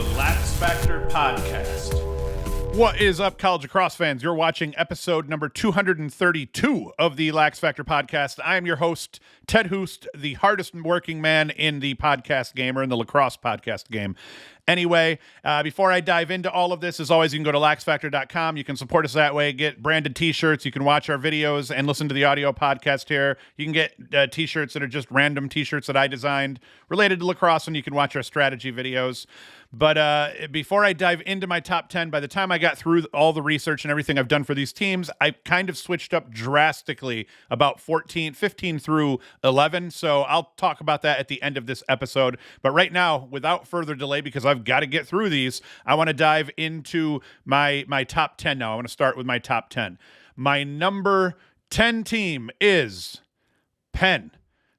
the Lax Factor podcast. What is up, college lacrosse fans? You're watching episode number 232 of the Lax Factor podcast. I am your host, Ted Hoost, the hardest working man in the podcast game, or in the lacrosse podcast game. Anyway, before I dive into all of this, as always, you can go to LaxFactor.com. You can support us that way, get branded t-shirts. You can watch our videos and listen to the audio podcast here. You can get t-shirts that are just random t-shirts that I designed related to lacrosse, and you can watch our strategy videos. But before I dive into my top 10, by the time I got through all the research and everything I've done for these teams, I kind of switched up drastically about 15 through 11. So I'll talk about that at the end of this episode. But right now, without further delay, because I've got to get through these, I want to dive into my top 10 now. I want to start with my top 10. My number 10 team is Penn.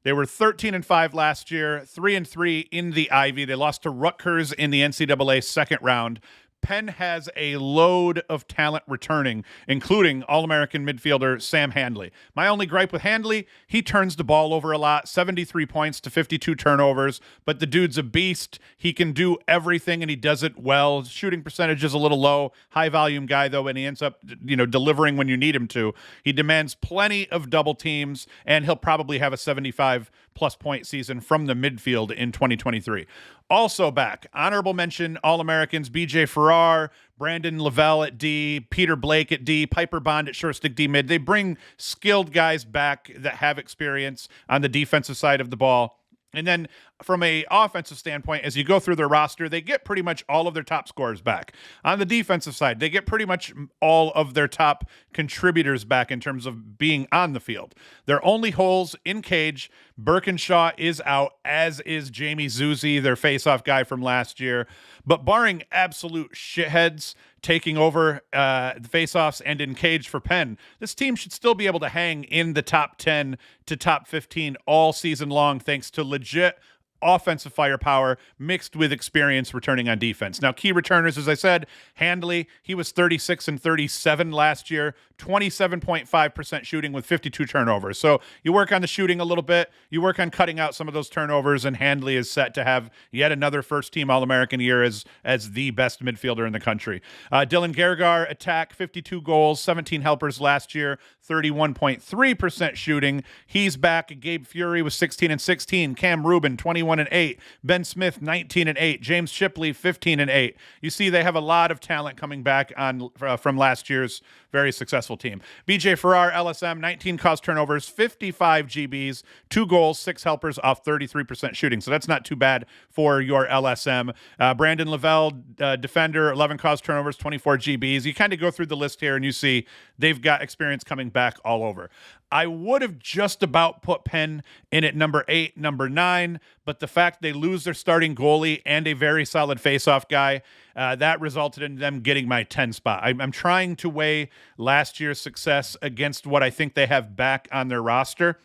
They were 13-5 last year, 3-3 in the Ivy. They lost to Rutgers in the NCAA second round. Penn has a load of talent returning, including All-American midfielder Sam Handley. My only gripe with Handley, he turns the ball over a lot, 73 points to 52 turnovers, but the dude's a beast. He can do everything, and he does it well. His shooting percentage is a little low, high-volume guy, though, and he ends up delivering when you need him to. He demands plenty of double teams, and he'll probably have a 75-plus point season from the midfield in 2023. Also back, honorable mention, All-Americans BJ Farrar, Brandon Lavelle at D, Peter Blake at D, Piper Bond at short stick D mid. They bring skilled guys back that have experience on the defensive side of the ball. And then from a offensive standpoint, as you go through their roster, they get pretty much all of their top scorers back. On the defensive side, they get pretty much all of their top contributors back in terms of being on the field. Their only holes in cage, Birkinshaw is out, as is Jamie Zuzi, their face-off guy from last year. But barring absolute shitheads taking over the face-offs and in cage for Penn, this team should still be able to hang in the top 10 to top 15 all season long, thanks to legit offensive firepower mixed with experience returning on defense. Now, key returners, as I said, Handley, he was 36-37 last year, 27.5% shooting with 52 turnovers. So you work on the shooting a little bit, you work on cutting out some of those turnovers, and Handley is set to have yet another first-team All-American year as the best midfielder in the country. Dylan Gergar, attack, 52 goals, 17 helpers last year, 31.3% shooting. He's back. Gabe Fury was 16-16. Cam Rubin, 21-8. Ben Smith, 19-8. James Shipley, 15-8. You see, they have a lot of talent coming back on from last year's very successful team. BJ Farrar, LSM, 19 caused turnovers, 55 GBs, 2 goals, 6 helpers off 33% shooting. So that's not too bad for your LSM. Brandon Lavelle, defender, 11 caused turnovers, 24 GBs. You kind of go through the list here and you see they've got experience coming back all over. I would have just about put Penn in at number 8, number 9, but the fact they lose their starting goalie and a very solid faceoff guy, that resulted in them getting my 10 spot. I'm trying to weigh last year's success against what I think they have back on their roster.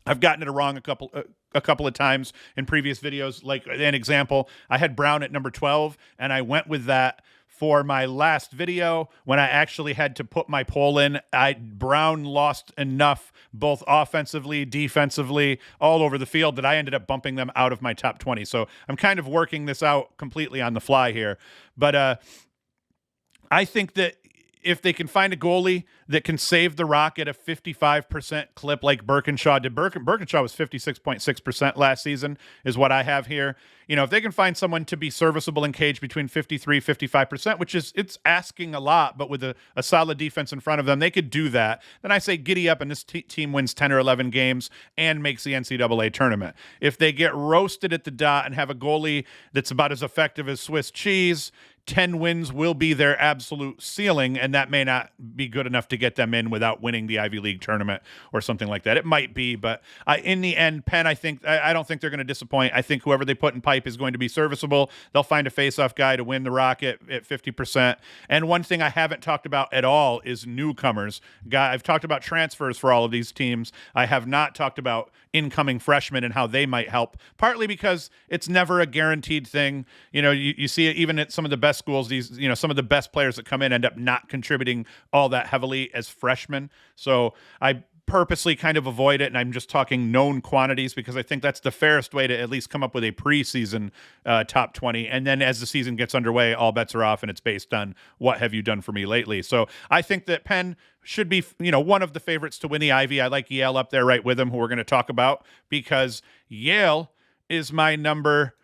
I've gotten it wrong a couple of times in previous videos. Like an example, I had Brown at number 12, and I went with that for my last video when I actually had to put my poll in. Brown lost enough, both offensively, defensively, all over the field, that I ended up bumping them out of my top 20. So I'm kind of working this out completely on the fly here. But I think that if they can find a goalie that can save the Rock at a 55% clip like Birkinshaw did. Birkinshaw was 56.6% last season is what I have here. If they can find someone to be serviceable in cage between 53-55%, which is, it's asking a lot, but with a solid defense in front of them, they could do that. Then I say giddy up, and this team wins 10 or 11 games and makes the NCAA tournament. If they get roasted at the dot and have a goalie that's about as effective as Swiss cheese, 10 wins will be their absolute ceiling, and that may not be good enough to get them in without winning the Ivy League tournament or something like that. It might be, but in the end, Penn, I don't think they're going to disappoint. I think whoever they put in pipe is going to be serviceable. They'll find a face-off guy to win the Rocket at 50%. And one thing I haven't talked about at all is newcomers. I've talked about transfers for all of these teams. I have not talked about incoming freshmen and how they might help, partly because it's never a guaranteed thing. You see it even at some of the best schools. Some of the best players that come in end up not contributing all that heavily as freshmen. So I purposely kind of avoid it, and I'm just talking known quantities because I think that's the fairest way to at least come up with a preseason top 20. And then as the season gets underway, all bets are off, and it's based on what have you done for me lately. So I think that Penn should be, one of the favorites to win the Ivy. I like Yale up there right with them, who we're going to talk about, because Yale is my number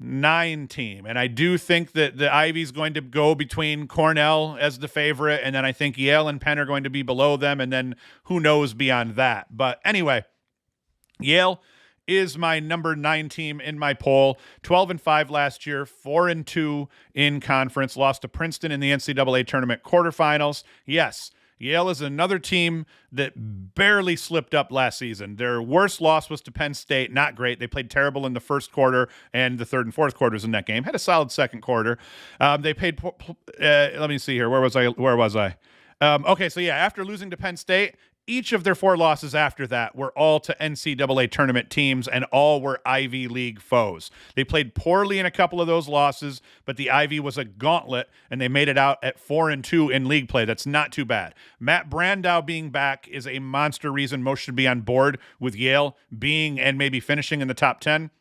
9 team. And I do think that the Ivy is going to go between Cornell as the favorite, and then I think Yale and Penn are going to be below them, and then who knows beyond that. But anyway, Yale is my number 9 team in my poll. 12-5 last year, 4-2 in conference, lost to Princeton in the NCAA tournament quarterfinals. Yes, Yale is another team that barely slipped up last season. Their worst loss was to Penn State. Not great. They played terrible in the first quarter and the third and fourth quarters in that game. Had a solid second quarter. They paid. Let me see here. Where was I? Okay, so yeah, after losing to Penn State, each of their 4 losses after that were all to NCAA tournament teams, and all were Ivy League foes. They played poorly in a couple of those losses, but the Ivy was a gauntlet, and they made it out at 4-2 in league play. That's not too bad. Matt Brandow being back is a monster reason most should be on board with Yale being and maybe finishing in the top 10.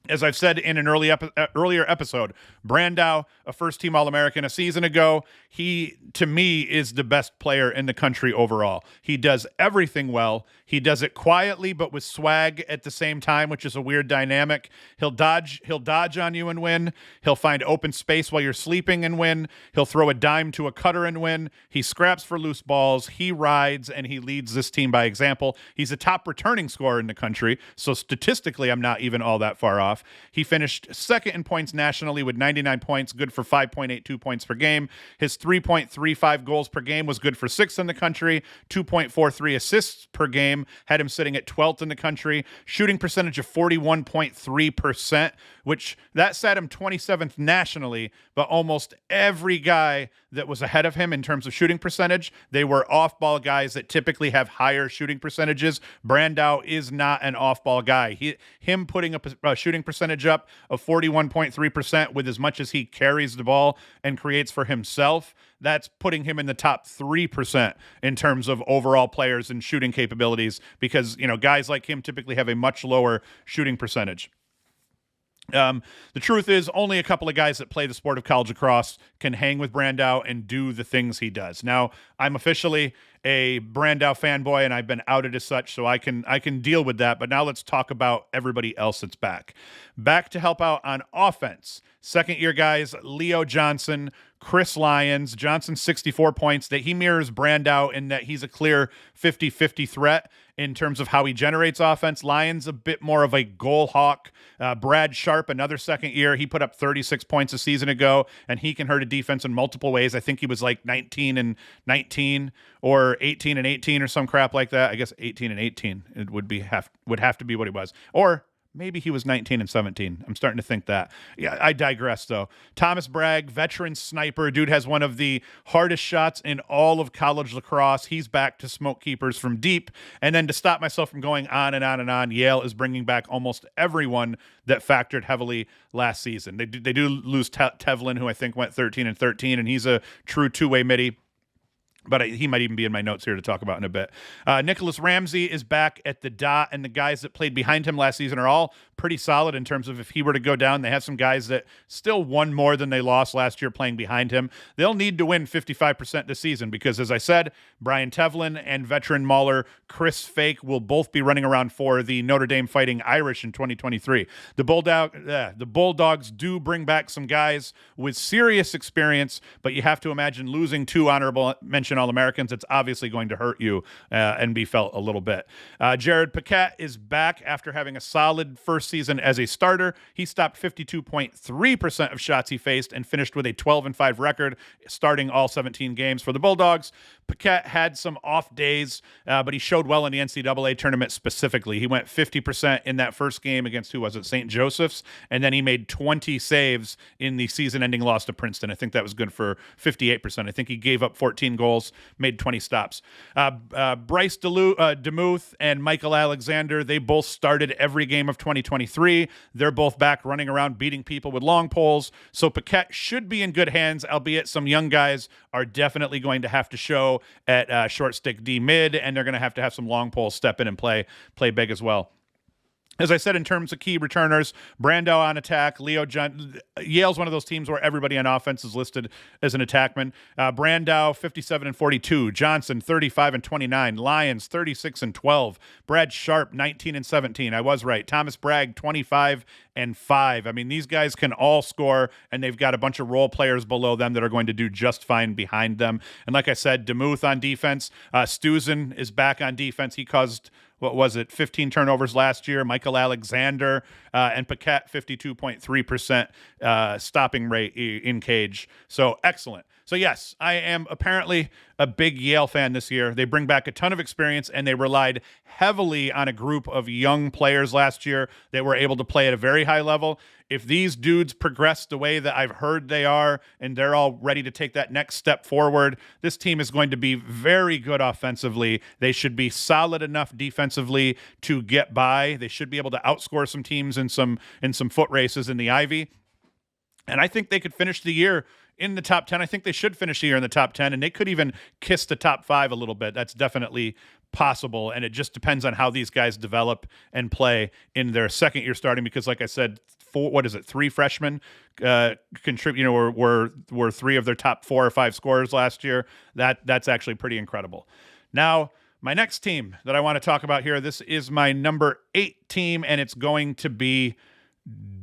As I've said in an earlier episode, Brandow, a first-team All-American a season ago, he, to me, is the best player in the country overall. He does everything well. He does it quietly, but with swag at the same time, which is a weird dynamic. He'll dodge on you and win. He'll find open space while you're sleeping and win. He'll throw a dime to a cutter and win. He scraps for loose balls. He rides, and he leads this team by example. He's a top returning scorer in the country, so statistically, I'm not even all that far off. He finished second in points nationally with 99 points, good for 5.82 points per game. His 3.35 goals per game was good for 6th in the country. 2.43 assists per game had him sitting at 12th in the country. Shooting percentage of 41.3%, which that sat him 27th nationally, but almost every guy that was ahead of him in terms of shooting percentage, they were off-ball guys that typically have higher shooting percentages. Brandow is not an off-ball guy. Him putting up a shooting percentage up of 41.3% with as much as he carries the ball and creates for himself, that's putting him in the top 3% in terms of overall players and shooting capabilities, because guys like him typically have a much lower shooting percentage. The truth is, only a couple of guys that play the sport of college lacrosse can hang with Brandow and do the things he does. Now, I'm officially a Brandow fanboy, and I've been outed as such, so I can deal with that. But now let's talk about everybody else that's back. Back to help out on offense. Second-year guys, Leo Johnson, Chris Lyons. Johnson, 64 points. That he mirrors Brandow in that he's a clear 50-50 threat in terms of how he generates offense. Lyons, a bit more of a goal hawk. Brad Sharp, another second year. He put up 36 points a season ago, and he can hurt a defense in multiple ways. I think he was like 19-19 or 18-18 or some crap like that. I guess 18-18 it would have to be what he was. Or maybe he was 19-17. I'm starting to think that. Yeah, I digress, though. Thomas Bragg, veteran sniper. Dude has one of the hardest shots in all of college lacrosse. He's back to smoke keepers from deep. And then to stop myself from going on and on and on, Yale is bringing back almost everyone that factored heavily last season. They do lose Tevlin, who I think went 13-13, and he's a true two-way midi. But he might even be in my notes here to talk about in a bit. Nicholas Ramsey is back at the dot, and the guys that played behind him last season are all pretty solid in terms of if he were to go down. They have some guys that still won more than they lost last year playing behind him. They'll need to win 55% this season because, as I said, Brian Tevlin and veteran mauler Chris Fake will both be running around for the Notre Dame Fighting Irish in 2023. The Bulldogs do bring back some guys with serious experience, but you have to imagine losing 2 honorable mention All-Americans. It's obviously going to hurt you and be felt a little bit. Jared Paquette is back after having a solid first season as a starter. He stopped 52.3% of shots he faced and finished with a 12-5 record, starting all 17 games for the Bulldogs. Paquette had some off days, but he showed well in the NCAA tournament specifically. He went 50% in that first game against, who was it, St. Joseph's, and then he made 20 saves in the season-ending loss to Princeton. I think that was good for 58%. I think he gave up 14 goals, made 20 stops. Bryce DeMuth and Michael Alexander, they both started every game of 2023. 2023. They're both back running around beating people with long poles. So Paquette should be in good hands, albeit some young guys are definitely going to have to show at short stick D mid, and they're going to have some long poles step in and play big as well. As I said, in terms of key returners, Brandow on attack, Yale's one of those teams where everybody on offense is listed as an attackman. Brandow, 57 and 42. Johnson, 35 and 29. Lyons, 36 and 12. Brad Sharp, 19 and 17. I was right. Thomas Bragg, 25 and 5. I mean, these guys can all score, and they've got a bunch of role players below them that are going to do just fine behind them. And like I said, DeMuth on defense. Stuzen is back on defense. He caused, 15 turnovers last year. Michael Alexander and Paquette, 52.3% stopping rate in cage. So excellent. So yes, I am apparently a big Yale fan this year. They bring back a ton of experience, and they relied heavily on a group of young players last year that were able to play at a very high level. If these dudes progress the way that I've heard they are, and they're all ready to take that next step forward, this team is going to be very good offensively. They should be solid enough defensively to get by. They should be able to outscore some teams in some foot races in the Ivy. And I think they could finish the year in the top 10. I think they should finish the year in the top 10, and they could even kiss the top 5 a little bit. That's definitely possible, and it just depends on how these guys develop and play in their second year starting, because like I said, 3 freshmen contribute, were 3 of their top 4 or 5 scorers last year. That's actually pretty incredible. Now, my next team that I want to talk about here, this is my number 8 team, and it's going to be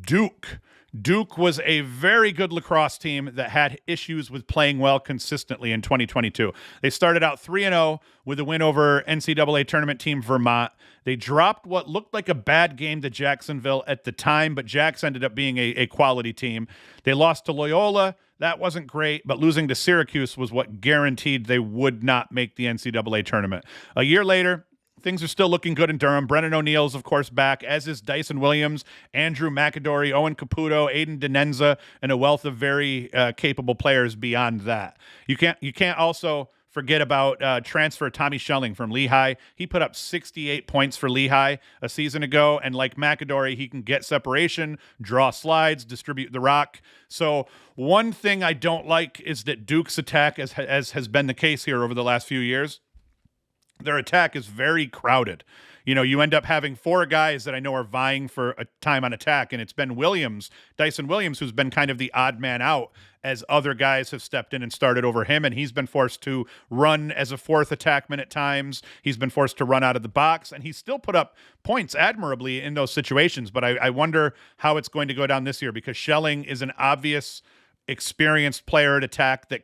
Duke. Duke was a very good lacrosse team that had issues with playing well consistently in 2022. They started out 3-0 with a win over NCAA tournament team Vermont. They dropped what looked like a bad game to Jacksonville at the time, but Jacks ended up being a quality team. They lost to Loyola. That wasn't great, but losing to Syracuse was what guaranteed they would not make the NCAA tournament. A year later, things are still looking good in Durham. Brennan O'Neill is, of course, back, as is Dyson Williams, Andrew McAdory, Owen Caputo, Aiden Denenza, and a wealth of very capable players beyond that. You can't also forget about transfer Tommy Schelling from Lehigh. He put up 68 points for Lehigh a season ago, and like McAdory, he can get separation, draw slides, distribute the rock. So one thing I don't like is that Duke's attack, as has been the case here over the last few years, their attack is very crowded. You end up having 4 guys that I know are vying for a time on attack, and it's been Dyson Williams, who's been kind of the odd man out as other guys have stepped in and started over him, and he's been forced to run as a 4th attackman at times. He's been forced to run out of the box, and he's still put up points admirably in those situations, but I wonder how it's going to go down this year, because Schelling is an obvious experienced player at attack that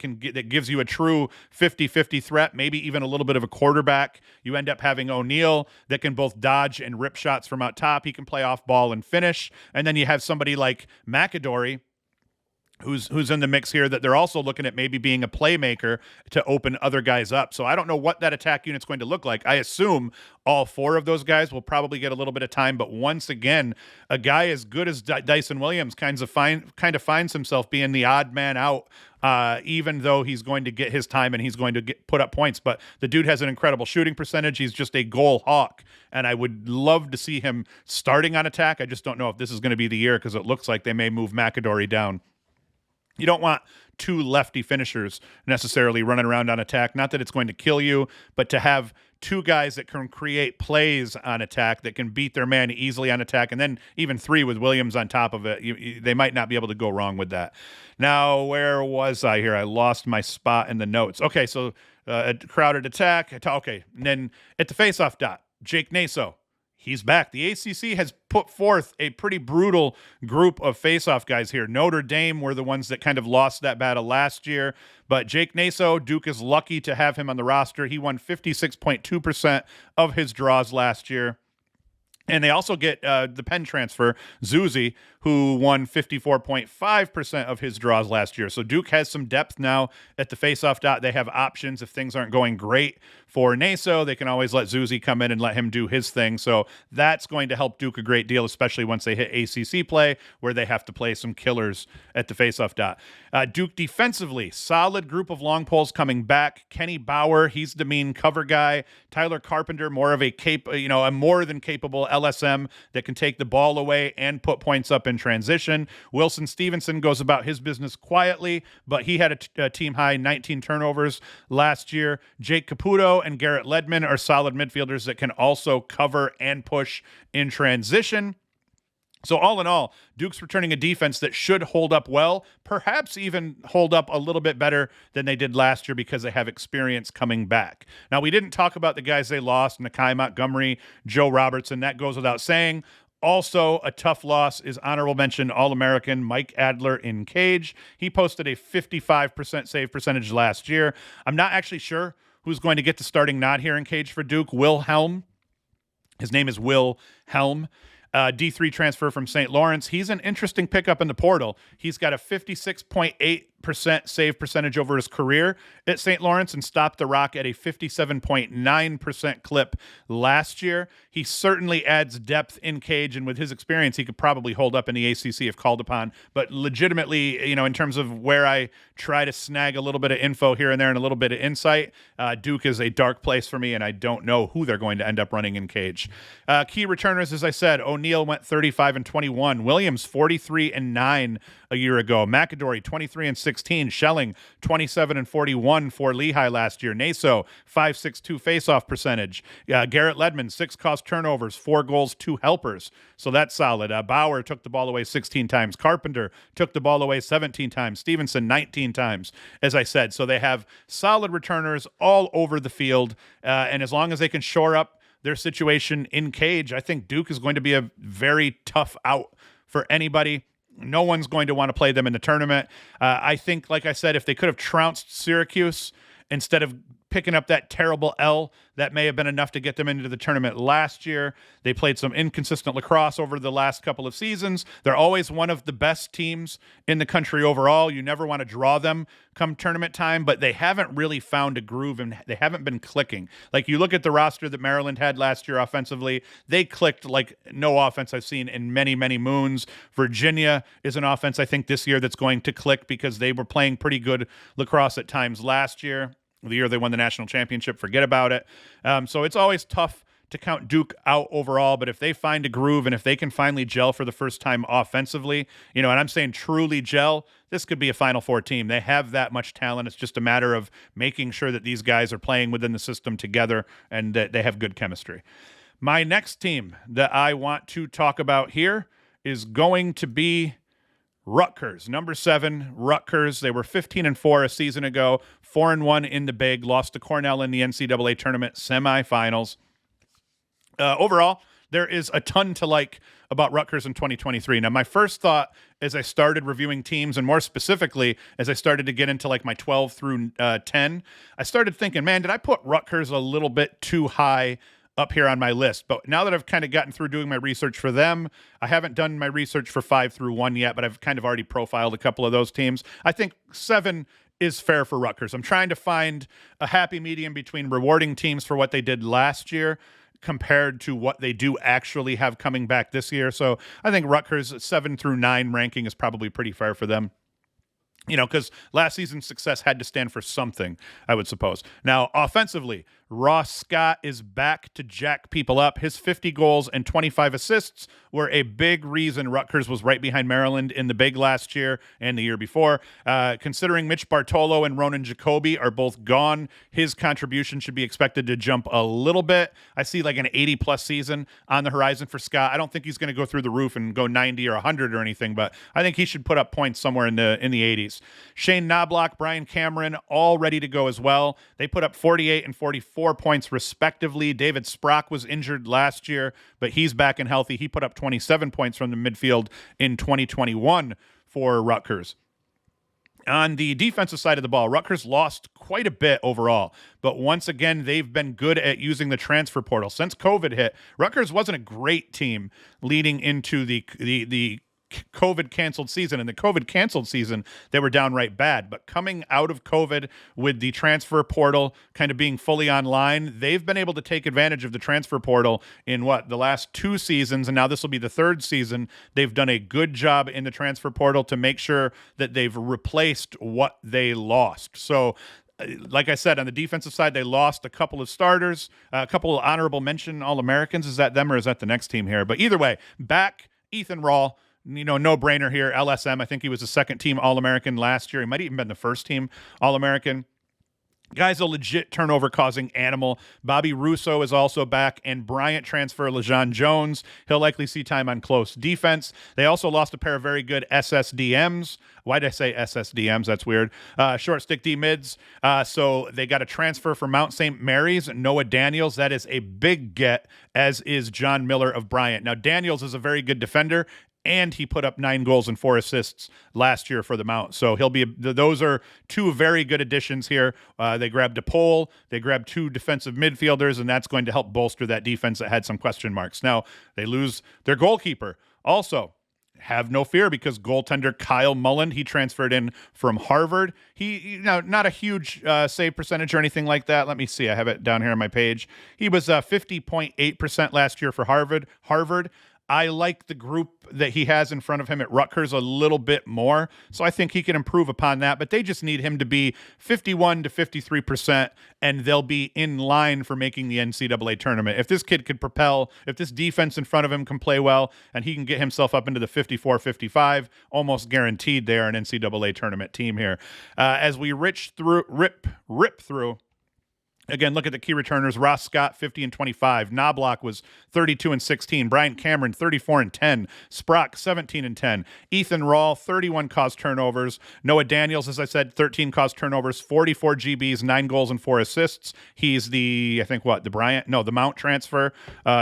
gives you a true 50-50 threat, maybe even a little bit of a quarterback. You end up having O'Neill that can both dodge and rip shots from out top. He can play off ball and finish. And then you have somebody like McAdory, who's in the mix here, that they're also looking at maybe being a playmaker to open other guys up. So I don't know what that attack unit's going to look like. I assume all 4 of those guys will probably get a little bit of time, but once again, a guy as good as Dyson Williams kind of finds himself being the odd man out, even though he's going to get his time and he's going to put up points. But the dude has an incredible shooting percentage. He's just a goal hawk, and I would love to see him starting on attack. I just don't know if this is going to be the year, because it looks like they may move McAdory down. You don't want 2 lefty finishers necessarily running around on attack. Not that it's going to kill you, but to have 2 guys that can create plays on attack, that can beat their man easily on attack, and then even 3 with Williams on top of it, they might not be able to go wrong with that. Now, where was I here? I lost my spot in the notes. Okay, so a crowded attack. Okay, and then at the faceoff dot, Jake Naso. He's back. The ACC has put forth a pretty brutal group of face-off guys here. Notre Dame were the ones that kind of lost that battle last year. But Jake Naso, Duke is lucky to have him on the roster. He won 56.2% of his draws last year. And they also get the Penn transfer, Zuzi, who won 54.5% of his draws last year. So Duke has some depth now at the faceoff dot. They have options if things aren't going great for Naso. They can always let Zuzi come in and let him do his thing. So that's going to help Duke a great deal, especially once they hit ACC play, where they have to play some killers at the faceoff dot. Duke defensively, solid group of long poles coming back. Kenny Bauer, he's the mean cover guy. Tyler Carpenter, more of a more than capable LSM that can take the ball away and put points up in transition. Wilson Stevenson goes about his business quietly, but he had a team-high 19 turnovers last year. Jake Caputo and Garrett Ledman are solid midfielders that can also cover and push in transition. So all in all, Duke's returning a defense that should hold up well, perhaps even hold up a little bit better than they did last year because they have experience coming back. Now, we didn't talk about the guys they lost, Nakai Montgomery, Joe Robertson. That goes without saying. Also, a tough loss is honorable mention All-American Mike Adler in cage. He posted a 55% save percentage last year. I'm not actually sure who's going to get the starting nod here in cage for Duke. Will Helm. His name is Will Helm. D3 transfer from St. Lawrence. He's an interesting pickup in the portal. He's got a 56.8% save percentage over his career at St. Lawrence and stopped the Rock at a 57.9% clip last year. He certainly adds depth in cage, and with his experience, he could probably hold up in the ACC if called upon. But legitimately, in terms of where I try to snag a little bit of info here and there and a little bit of insight, Duke is a dark place for me, and I don't know who they're going to end up running in cage. Key returners, as I said, O'Neal went 35-21. Williams 43-9 a year ago. McAdory 23-16. Schelling 27-41 for Lehigh last year. Naso 5.62 faceoff percentage. Garrett Ledman 6 cost turnovers, 4 goals, 2 helpers. So that's solid. Bauer took the ball away 16 times. Carpenter took the ball away 17 times. Stevenson 19 times, as I said. So they have solid returners all over the field. And as long as they can shore up their situation in cage, I think Duke is going to be a very tough out for anybody. No one's going to want to play them in the tournament. I think, like I said, if they could have trounced Syracuse instead of picking up that terrible L, that may have been enough to get them into the tournament last year. They played some inconsistent lacrosse over the last couple of seasons. They're always one of the best teams in the country overall. You never want to draw them come tournament time, but they haven't really found a groove and they haven't been clicking. Like, you look at the roster that Maryland had last year offensively, they clicked like no offense I've seen in many, many moons. Virginia is an offense I think this year that's going to click because they were playing pretty good lacrosse at times last year. The year they won the national championship, forget about it. So it's always tough to count Duke out overall, but if they find a groove and if they can finally gel for the first time offensively, and I'm saying truly gel, this could be a Final Four team. They have that much talent. It's just a matter of making sure that these guys are playing within the system together and that they have good chemistry. My next team that I want to talk about here is going to be Rutgers, number 7, Rutgers. They were 15-4 a season ago, 4-1 in the Big, lost to Cornell in the NCAA tournament semifinals. Overall, there is a ton to like about Rutgers in 2023. Now, my first thought as I started reviewing teams, and more specifically, as I started to get into like my 12 through 10, I started thinking, man, did I put Rutgers a little bit too high up here on my list? But now that I've kind of gotten through doing my research for them, I haven't done my research for 5 through 1 yet, but I've kind of already profiled a couple of those teams. I think 7 is fair for Rutgers. I'm trying to find a happy medium between rewarding teams for what they did last year compared to what they do actually have coming back this year. So I think Rutgers' 7 through 9 ranking is probably pretty fair for them. Because last season's success had to stand for something, I would suppose. Now, offensively, Ross Scott is back to jack people up. His 50 goals and 25 assists were a big reason Rutgers was right behind Maryland in the Big last year and the year before. Considering Mitch Bartolo and Ronan Jacoby are both gone, his contribution should be expected to jump a little bit. I see like an 80-plus season on the horizon for Scott. I don't think he's going to go through the roof and go 90 or 100 or anything, but I think he should put up points somewhere in the 80s. Shane Knobloch, Brian Cameron, all ready to go as well. They put up 48 and 44 points respectively. David Sprock was injured last year, but he's back and healthy. He put up 27 points from the midfield in 2021 for Rutgers. On the defensive side of the ball, Rutgers lost quite a bit overall, but once again, they've been good at using the transfer portal. Since COVID hit, Rutgers wasn't a great team leading into the COVID canceled season. In the COVID canceled season, they were downright bad. But coming out of COVID with the transfer portal kind of being fully online, they've been able to take advantage of the transfer portal in the last 2 seasons, and now this will be the 3rd season. They've done a good job in the transfer portal to make sure that they've replaced what they lost. So like I said, on the defensive side, they lost a couple of starters, a couple of honorable mention All-Americans. Is that them or is that the next team here? But either way, back Ethan Rawl, no brainer here. LSM, I think he was a second team All-American last year. He might have even been the first team All-American. Guy's a legit turnover-causing animal. Bobby Russo is also back, and Bryant transfer LeJon Jones. He'll likely see time on close defense. They also lost a pair of very good SSDMs. Why did I say SSDMs? That's weird. Short stick D mids. So they got a transfer from Mount St. Mary's, Noah Daniels. That is a big get, as is John Miller of Bryant. Now, Daniels is a very good defender, and he put up 9 goals and 4 assists last year for the Mount. So those are two very good additions here. They grabbed DePaul, they grabbed 2 defensive midfielders, and that's going to help bolster that defense that had some question marks. Now, they lose their goalkeeper. Also, have no fear, because goaltender Kyle Mullen, he transferred in from Harvard. He not a huge save percentage or anything like that. Let me see. I have it down here on my page. He was 50.8% last year for Harvard. I like the group that he has in front of him at Rutgers a little bit more, so I think he can improve upon that, but they just need him to be 51 to 53%, and they'll be in line for making the NCAA tournament. If this kid could propel, if this defense in front of him can play well, and he can get himself up into the 54, 55, almost guaranteed they are an NCAA tournament team here. As we rip through, again, look at the key returners. Ross Scott, 50 and 25. Knobloch was 32 and 16. Brian Cameron, 34 and 10. Sprock, 17 and 10. Ethan Rawl, 31 caused turnovers. Noah Daniels, as I said, 13 caused turnovers, 44 GBs, 9 goals and 4 assists. He's the Mount transfer,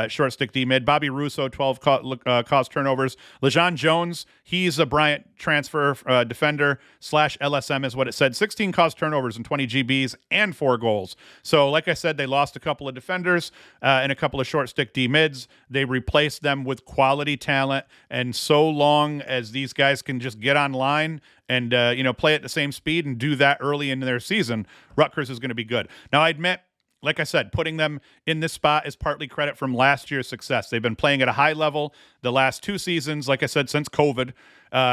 short stick D mid. Bobby Russo, 12 caused turnovers. LeJon Jones, he's a Bryant transfer defender / LSM is what it said. 16 caused turnovers and 20 GBs and 4 goals. So, like I said, they lost a couple of defenders and a couple of short stick D mids. They replaced them with quality talent. And so long as these guys can just get online and play at the same speed and do that early in their season, Rutgers is going to be good. Now, I admit, like I said, putting them in this spot is partly credit from last year's success. They've been playing at a high level the last 2 seasons, like I said, since COVID.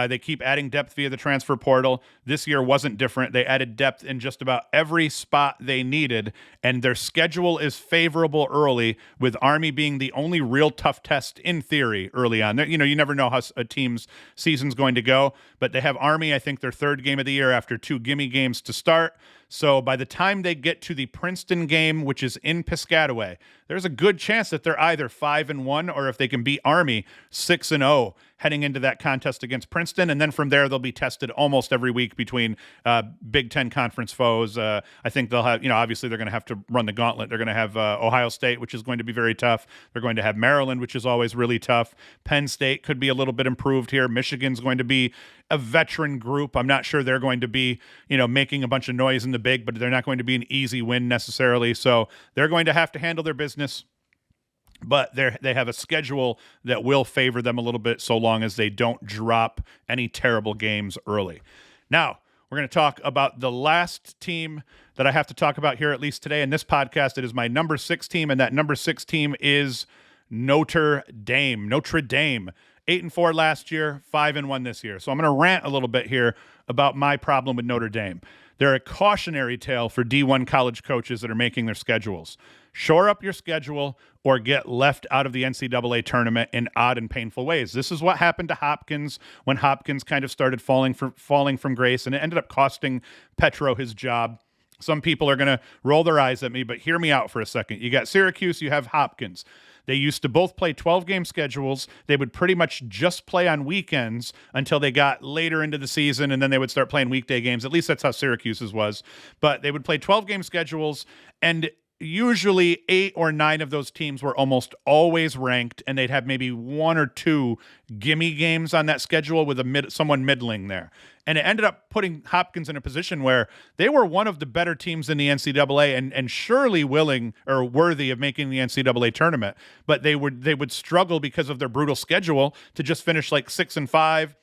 They keep adding depth via the transfer portal. This year wasn't different. They added depth in just about every spot they needed, and their schedule is favorable early, with Army being the only real tough test in theory early on. You never know how a team's season's going to go, but they have Army, I think, their 3rd game of the year after 2 gimme games to start. So by the time they get to the Princeton game, which is in Piscataway, there's a good chance that they're either 5-1, or if they can beat Army, 6-0 heading into that contest against Princeton. And then from there, they'll be tested almost every week between Big Ten conference foes. I think they'll have, obviously they're going to have to run the gauntlet. They're going to have Ohio State, which is going to be very tough. They're going to have Maryland, which is always really tough. Penn State could be a little bit improved here. Michigan's going to be a veteran group. I'm not sure they're going to be, making a bunch of noise in the big, but they're not going to be an easy win necessarily. So they're going to have to handle their business. But they have a schedule that will favor them a little bit, so long as they don't drop any terrible games early. Now, we're going to talk about the last team that I have to talk about here, at least today in this podcast. It is my number 6 team, and that number 6 team is Notre Dame. 8-4 last year, 5-1 this year. So I'm going to rant a little bit here about my problem with Notre Dame. They're a cautionary tale for D1 college coaches that are making their schedules. Shore up your schedule or get left out of the NCAA tournament in odd and painful ways. This is what happened to Hopkins when Hopkins kind of started falling from grace, and it ended up costing Petro his job. Some people are going to roll their eyes at me, but hear me out for a second. You got Syracuse, you have Hopkins. They used to both play 12-game schedules. They would pretty much just play on weekends until they got later into the season, and then they would start playing weekday games. At least that's how Syracuse's was. But they would play 12-game schedules, and usually 8 or 9 of those teams were almost always ranked, and they'd have maybe 1 or 2 gimme games on that schedule with someone middling there. And it ended up putting Hopkins in a position where they were one of the better teams in the NCAA and surely willing or worthy of making the NCAA tournament. But they would struggle because of their brutal schedule to just finish like 6-5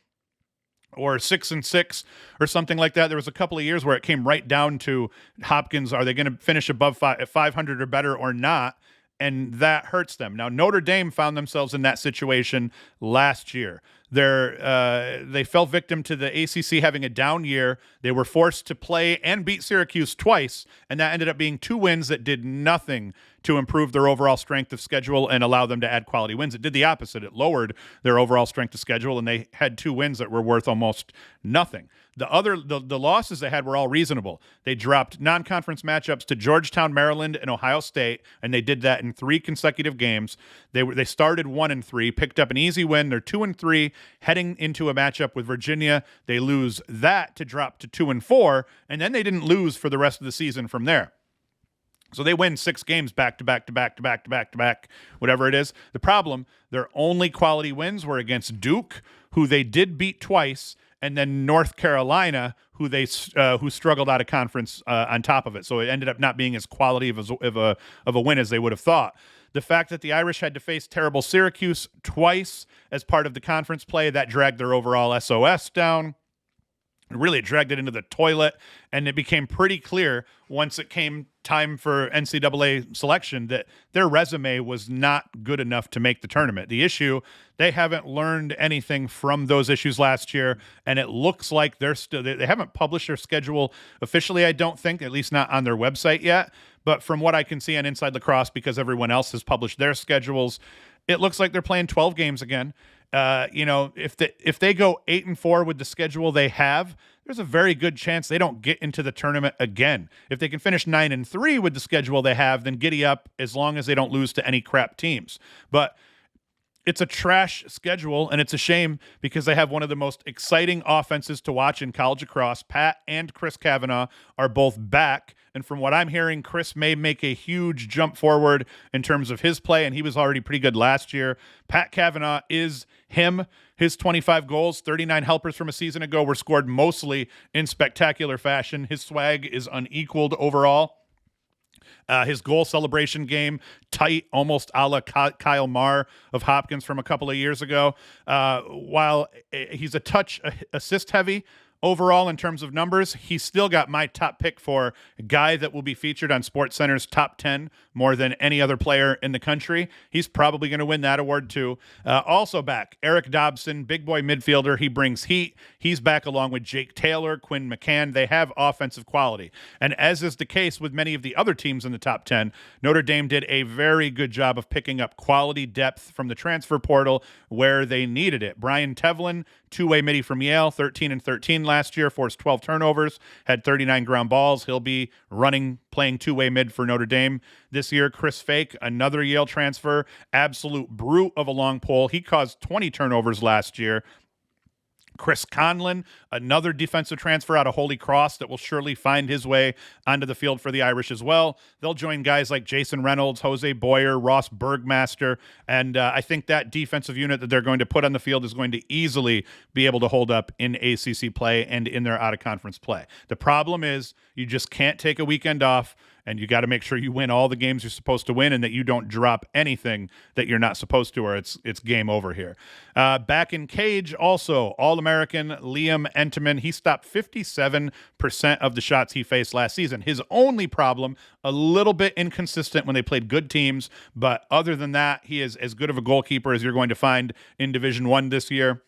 or 6-6 or something like that. There was a couple of years where it came right down to Hopkins. Are they going to finish above 500 or better or not? And that hurts them. Now, Notre Dame found themselves in that situation last year. They fell victim to the ACC having a down year. They were forced to play and beat Syracuse twice, and that ended up being 2 wins that did nothing to improve their overall strength of schedule and allow them to add quality wins. It did the opposite. It lowered their overall strength of schedule, and they had 2 wins that were worth almost nothing. The losses they had were all reasonable. They dropped non-conference matchups to Georgetown, Maryland, and Ohio State, and they did that in 3 consecutive games. They started 1-3, picked up an easy win. They're 2-3, heading into a matchup with Virginia. They lose that to drop to 2-4, and then they didn't lose for the rest of the season from there. So they win 6 games back to back to back to back to back to back, whatever it is. The problem, their only quality wins were against Duke, who they did beat twice, and then North Carolina, who struggled out of conference on top of it. So it ended up not being as quality of a win as they would have thought. The fact that the Irish had to face terrible Syracuse twice as part of the conference play, that dragged their overall SOS down. Really, it dragged it into the toilet, and it became pretty clear once it came time for NCAA selection that their resume was not good enough to make the tournament. The issue, they haven't learned anything from those issues last year, and it looks like they haven't published their schedule officially, I don't think, at least not on their website yet. But from what I can see on Inside Lacrosse, because everyone else has published their schedules, it looks like they're playing 12 games again. If they go 8-4 with the schedule they have, there's a very good chance they don't get into the tournament again. If they can finish 9-3 with the schedule they have, then giddy up, as long as they don't lose to any crap teams. But it's a trash schedule, and it's a shame because they have one of the most exciting offenses to watch in college lacrosse. Pat and Chris Kavanaugh are both back, and from what I'm hearing, Chris may make a huge jump forward in terms of his play, and he was already pretty good last year. Pat Kavanaugh is him. His 25 goals, 39 helpers from a season ago were scored mostly in spectacular fashion. His swag is unequaled overall. His goal celebration game, tight, almost a la Kyle Marr of Hopkins from a couple of years ago. While he's a touch assist heavy overall in terms of numbers, he's still got my top pick for a guy that will be featured on SportsCenter's top 10 more than any other player in the country. He's probably going to win that award too. Also back, Eric Dobson, big boy midfielder. He brings heat. He's back along with Jake Taylor, Quinn McCann. They have offensive quality. And as is the case with many of the other teams in the top 10, Notre Dame did a very good job of picking up quality depth from the transfer portal where they needed it. Brian Tevlin, two-way midi from Yale, 13-13 last year, forced 12 turnovers, had 39 ground balls. He'll be playing two-way mid for Notre Dame this year. Chris Fake, another Yale transfer, absolute brute of a long pole. He caused 20 turnovers last year. Chris Conlon, another defensive transfer out of Holy Cross that will surely find his way onto the field for the Irish as well. They'll join guys like Jason Reynolds, Jose Boyer, Ross Bergmaster, and I think that defensive unit that they're going to put on the field is going to easily be able to hold up in ACC play and in their out-of-conference play. The problem is you just can't take a weekend off, and you got to make sure you win all the games you're supposed to win and that you don't drop anything that you're not supposed to, or it's game over here. Back in cage, also, All-American Liam Entenmann. He stopped 57% of the shots he faced last season. His only problem, a little bit inconsistent when they played good teams, but other than that, he is as good of a goalkeeper as you're going to find in Division I this year.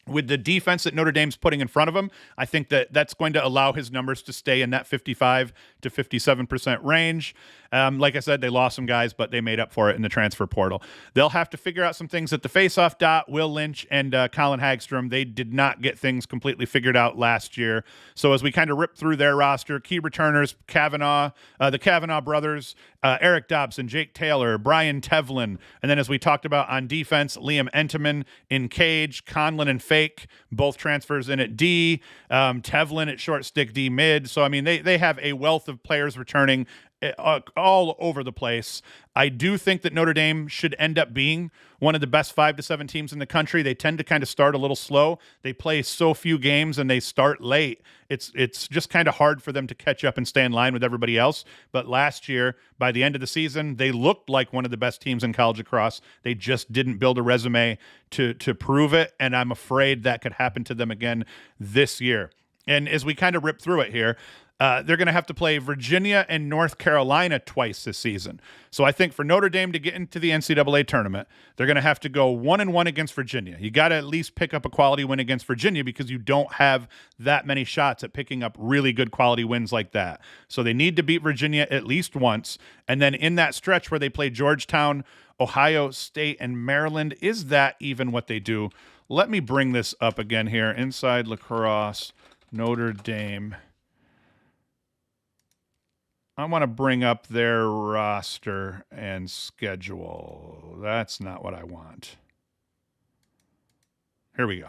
With the defense that Notre Dame's putting in front of him, I think that that's going to allow his numbers to stay in that 55 to 57% range. Like I said, they lost some guys, but they made up for it in the transfer portal. They'll have to figure out some things at the faceoff dot. Will Lynch and Colin Hagstrom, they did not get things completely figured out last year. So as we kind of rip through their roster, key returners, the Kavanaugh brothers, Eric Dobson, Jake Taylor, Brian Tevlin, and then as we talked about on defense, Liam Entenmann in cage, Conlon and Fake, both transfers in at D, Tevlin at short stick D mid. So, I mean, they have a wealth of players returning all over the place. I do think that Notre Dame should end up being one of the best 5 to 7 teams in the country. They tend to kind of start a little slow. They play so few games and they start late. It's just kind of hard for them to catch up and stay in line with everybody else. But last year, by the end of the season, they looked like one of the best teams in college lacrosse. They just didn't build a resume to prove it, and I'm afraid that could happen to them again this year. And as we kind of rip through it here, They're going to have to play Virginia and North Carolina twice this season. So I think for Notre Dame to get into the NCAA tournament, they're going to have to go 1-1 against Virginia. You got to at least pick up a quality win against Virginia because you don't have that many shots at picking up really good quality wins like that. So they need to beat Virginia at least once. And then in that stretch where they play Georgetown, Ohio State, and Maryland, is that even what they do? Let me bring this up again here. Inside Lacrosse, Notre Dame. I want to bring up their roster and schedule. That's not what I want. Here we go.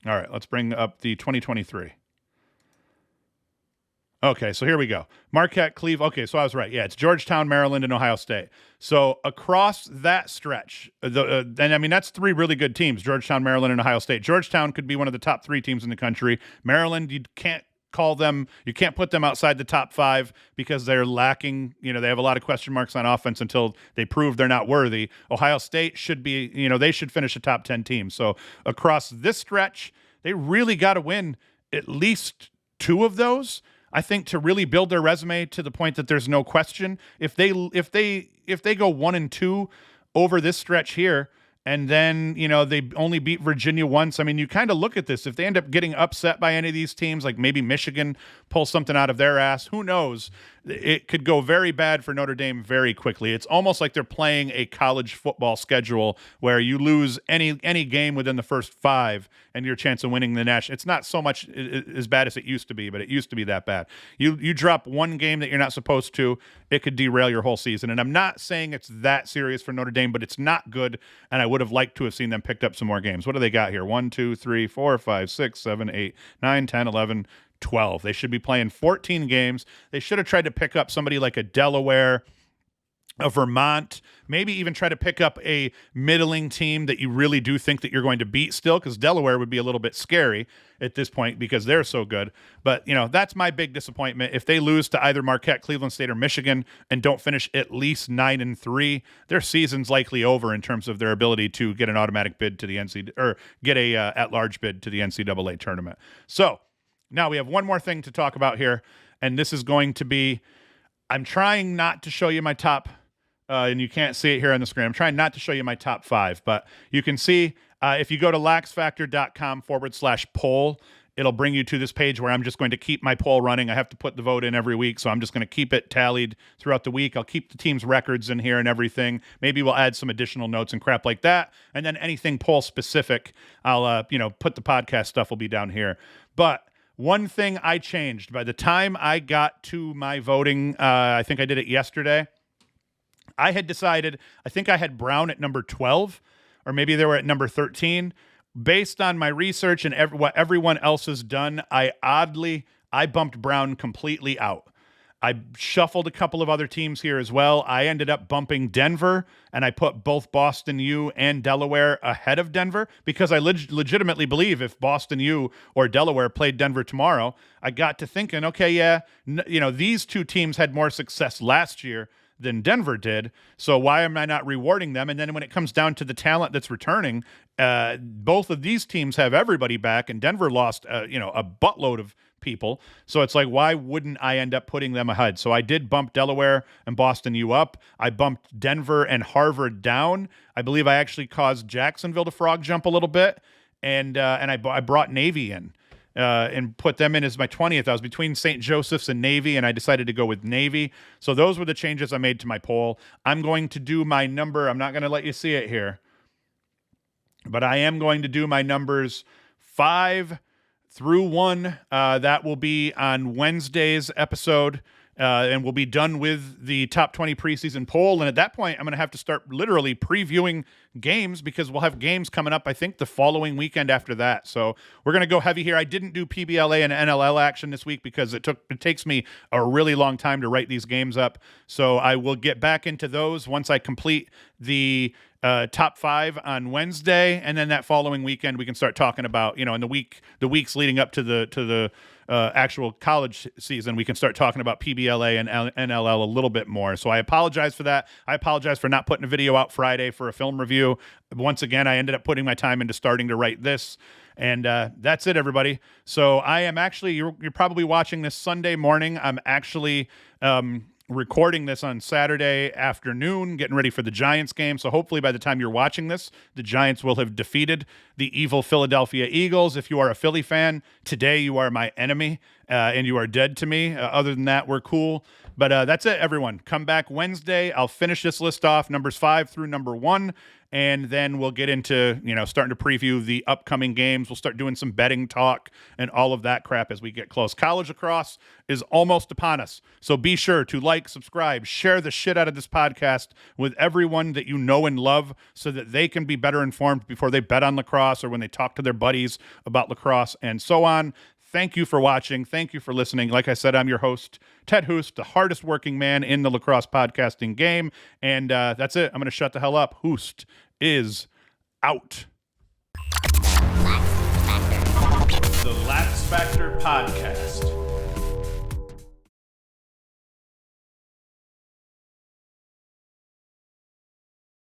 All right, let's bring up the 2023. Okay, so here we go. Marquette, Cleveland. Okay, so I was right. Yeah, it's Georgetown, Maryland, and Ohio State. So across that stretch, and I mean, that's three really good teams, Georgetown, Maryland, and Ohio State. Georgetown could be one of the top three teams in the country. Maryland, you can't put them outside the top five because they're lacking, they have a lot of question marks on offense until they prove they're not worthy. Ohio State should be, they should finish a top 10 team. So across this stretch, they really got to win at least two of those, I think, to really build their resume to the point that there's no question. If they go 1-2 over this stretch here, and then, they only beat Virginia once. I mean, you kind of look at this. If they end up getting upset by any of these teams, like maybe Michigan pulls something out of their ass, who knows? It could go very bad for Notre Dame very quickly. It's almost like they're playing a college football schedule where you lose any game within the first five and your chance of winning the national. It's not so much as bad as it used to be, but it used to be that bad. You drop one game that you're not supposed to, it could derail your whole season. And I'm not saying it's that serious for Notre Dame, but it's not good. And I would have liked to have seen them picked up some more games. What do they got here? 1, 2, 3, 4, 5, 6, 7, 8, 9, 10, 11, 12. They should be playing 14 games. They should have tried to pick up somebody like a Delaware, a Vermont, maybe even try to pick up a middling team that you really do think that you're going to beat still, because Delaware would be a little bit scary at this point because they're so good. But, that's my big disappointment. If they lose to either Marquette, Cleveland State, or Michigan and don't finish at least 9-3, their season's likely over in terms of their ability to get an automatic bid to the or get a at-large bid to the NCAA tournament. So now we have one more thing to talk about here, and this is going to be, I'm trying not to show you my top, and you can't see it here on the screen. I'm trying not to show you my top five, but you can see if you go to LaxFactor.com/poll, it'll bring you to this page where I'm just going to keep my poll running. I have to put the vote in every week, so I'm just going to keep it tallied throughout the week. I'll keep the team's records in here and everything. Maybe we'll add some additional notes and crap like that, and then anything poll specific, I'll put the podcast stuff will be down here. But one thing I changed by the time I got to my voting, I think I did it yesterday. I had decided, I think I had Brown at number 12, or maybe they were at number 13. Based on my research and what everyone else has done, I bumped Brown completely out. I shuffled a couple of other teams here as well. I ended up bumping Denver, and I put both Boston U and Delaware ahead of Denver because I legitimately believe if Boston U or Delaware played Denver tomorrow, I got to thinking, okay, yeah, these two teams had more success last year than Denver did, so why am I not rewarding them? And then when it comes down to the talent that's returning, both of these teams have everybody back, and Denver lost a buttload of people. So it's like, why wouldn't I end up putting them ahead? So I did bump Delaware and Boston U up. I bumped Denver and Harvard down. I believe I actually caused Jacksonville to frog jump a little bit, and I brought Navy in. And put them in as my 20th. I was between St. Joseph's and Navy, and I decided to go with Navy. So those were the changes I made to my poll. I'm going to do my number. I'm not going to let you see it here, but I am going to do my numbers 5 through 1. That will be on Wednesday's episode. And we'll be done with the top 20 preseason poll. And at that point, I'm going to have to start literally previewing games because we'll have games coming up, I think, the following weekend after that. So we're going to go heavy here. I didn't do PBLA and NLL action this week because it takes me a really long time to write these games up. So I will get back into those once I complete the top 5 on Wednesday, and then that following weekend we can start talking about, in the weeks leading up to the actual college season, we can start talking about PBLA and NLL a little bit more. So I apologize for that. I apologize for not putting a video out Friday for a film review. Once again, I ended up putting my time into starting to write this. And that's it, everybody. So I am actually, you're probably watching this Sunday morning. I'm actually recording this on Saturday afternoon, getting ready for the Giants game. So hopefully by the time you're watching this, the Giants will have defeated the evil Philadelphia Eagles. If you are a Philly fan, today you are my enemy and you are dead to me. Other than that, we're cool. But that's it, everyone. Come back Wednesday. I'll finish this list off, numbers 5 through number 1. And then we'll get into, starting to preview the upcoming games. We'll start doing some betting talk and all of that crap as we get close. College lacrosse is almost upon us. So be sure to like, subscribe, share the shit out of this podcast with everyone that you know and love so that they can be better informed before they bet on lacrosse or when they talk to their buddies about lacrosse and so on. Thank you for watching. Thank you for listening. Like I said, I'm your host, Ted Hoost, the hardest working man in the lacrosse podcasting game. And that's it. I'm going to shut the hell up. Hoost is out. The Lax Factor Podcast.